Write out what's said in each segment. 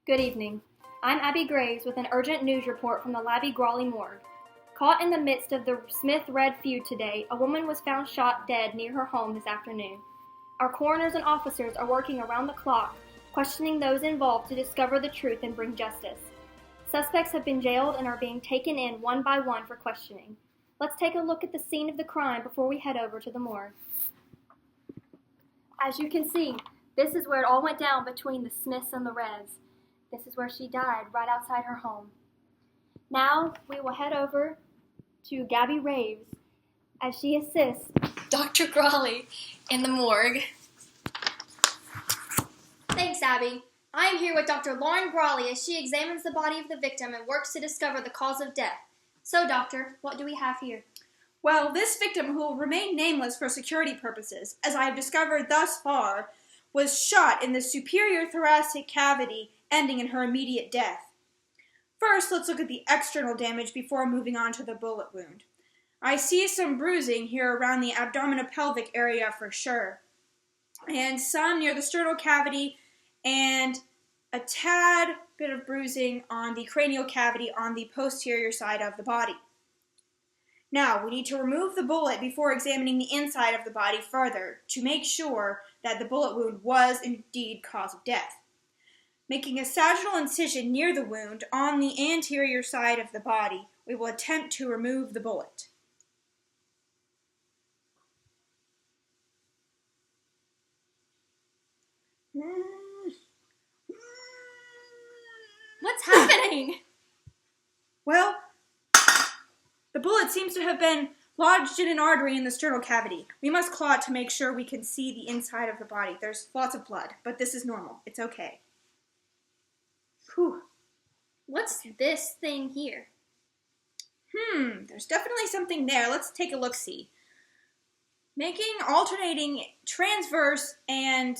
Good evening. I'm Abby Graves with an urgent news report from the Labby Grawley morgue. Caught in the midst of the Smith-Red feud today, a woman was found shot dead near her home this afternoon. Our coroners and officers are working around the clock, questioning those involved to discover the truth and bring justice. Suspects have been jailed and are being taken in one by one for questioning. Let's take a look at the scene of the crime before we head over to the morgue. As you can see, this is where it all went down between the Smiths and the Reds. This is where she died, right outside her home. Now we will head over to Gabby Raves as she assists Dr. Grawley in the morgue. Thanks, Abby. I am here with Dr. Lauren Grawley as she examines the body of the victim and works to discover the cause of death. So, Doctor, what do we have here? Well, this victim, who will remain nameless for security purposes, as I have discovered thus far, was shot in the superior thoracic cavity, ending in her immediate death. First, let's look at the external damage before moving on to the bullet wound. I see some bruising here around the abdominopelvic area for sure, and some near the sternal cavity, and a tad bit of bruising on the cranial cavity on the posterior side of the body. Now, we need to remove the bullet before examining the inside of the body further to make sure that the bullet wound was indeed cause of death. Making a sagittal incision near the wound on the anterior side of the body, we will attempt to remove the bullet. What's happening? Well, the bullet seems to have been lodged in an artery in the sternal cavity. We must claw it to make sure we can see the inside of the body. There's lots of blood, but this is normal. It's okay. Whew. What's this thing here? There's definitely something there. Let's take a look-see. Making alternating transverse and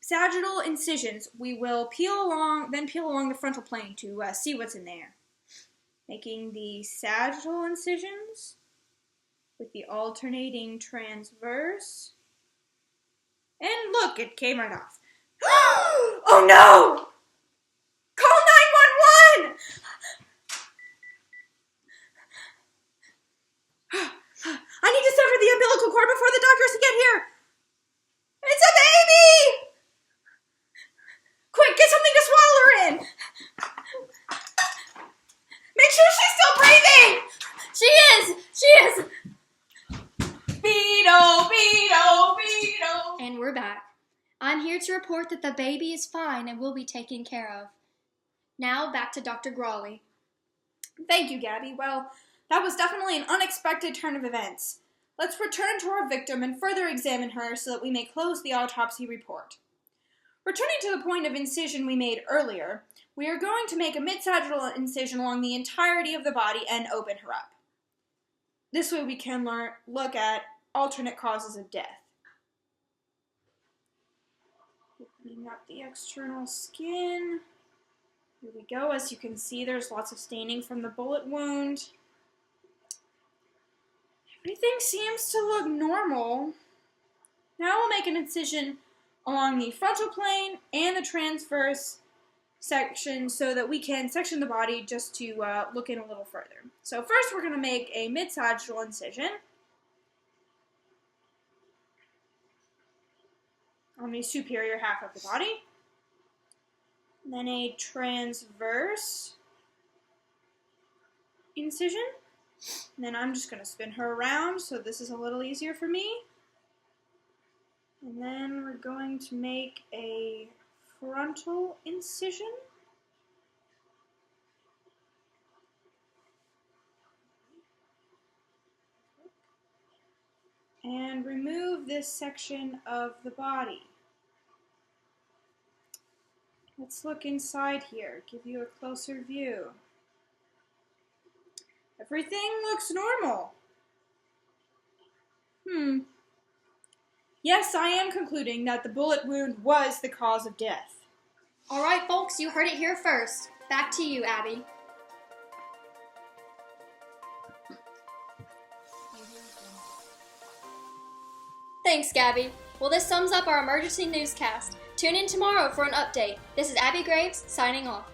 sagittal incisions, we will peel along the frontal plane to see what's in there. Making the sagittal incisions with the alternating transverse. And look, it came right off. Oh no! Call 911! I need to sever the umbilical cord before the doctors get here. It's a baby! Quick, get something to swallow her in. Make sure she's still breathing! She is! Beetle, Beetle, Beetle. And we're back. I'm here to report that the baby is fine and will be taken care of. Now back to Dr. Grawley. Thank you, Gabby. Well, that was definitely an unexpected turn of events. Let's return to our victim and further examine her so that we may close the autopsy report. Returning to the point of incision we made earlier, we are going to make a mid-sagittal incision along the entirety of the body and open her up. This way we can look at alternate causes of death. Opening up the external skin. Here we go. As you can see, there's lots of staining from the bullet wound. Everything seems to look normal. Now we'll make an incision along the frontal plane and the transverse section so that we can section the body just to look in a little further. So first we're going to make a mid-sagittal incision on the superior half of the body. Then a transverse incision. And then I'm just going to spin her around so this is a little easier for me. And then we're going to make a frontal incision. And remove this section of the body. Let's look inside here, give you a closer view. Everything looks normal. Yes, I am concluding that the bullet wound was the cause of death. All right, folks, you heard it here first. Back to you, Abby. Thanks, Gabby. Well, this sums up our emergency newscast. Tune in tomorrow for an update. This is Abby Graves signing off.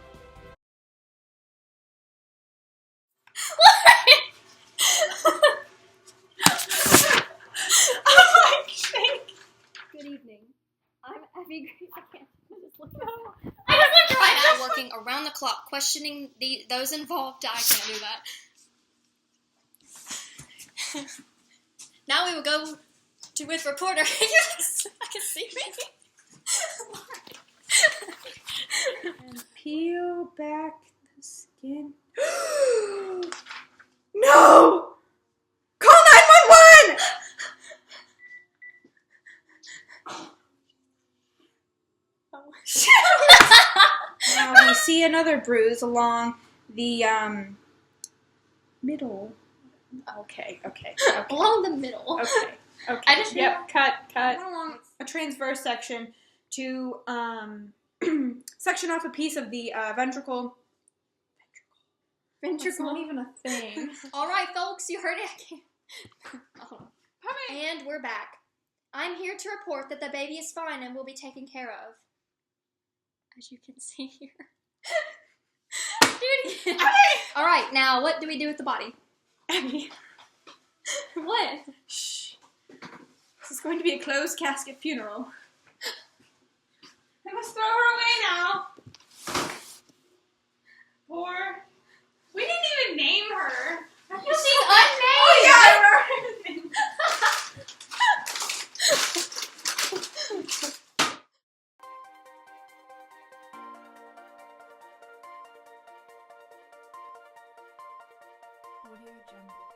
Good evening. I'm Abby Graves. I can't just look at I just looked right at working around the clock, questioning those involved. I can't do that. Now we will go to with reporter. Yes, I can see me. And peel back the skin. No! Call 911! Now we see another bruise along the middle. Okay. Along the middle. Okay. I just cut. Along a transverse section to section off a piece of the ventricle. That's not even a thing. All right, folks, you heard it. And we're back. I'm here to report that the baby is fine and will be taken care of. As you can see here. Do it again. Okay. All right, now what do we do with the body? Abby. What? Shh. This is going to be a closed casket funeral. I must throw her away now. Poor. We didn't even name her. She's unnamed. Oh yeah. Audio Jungle.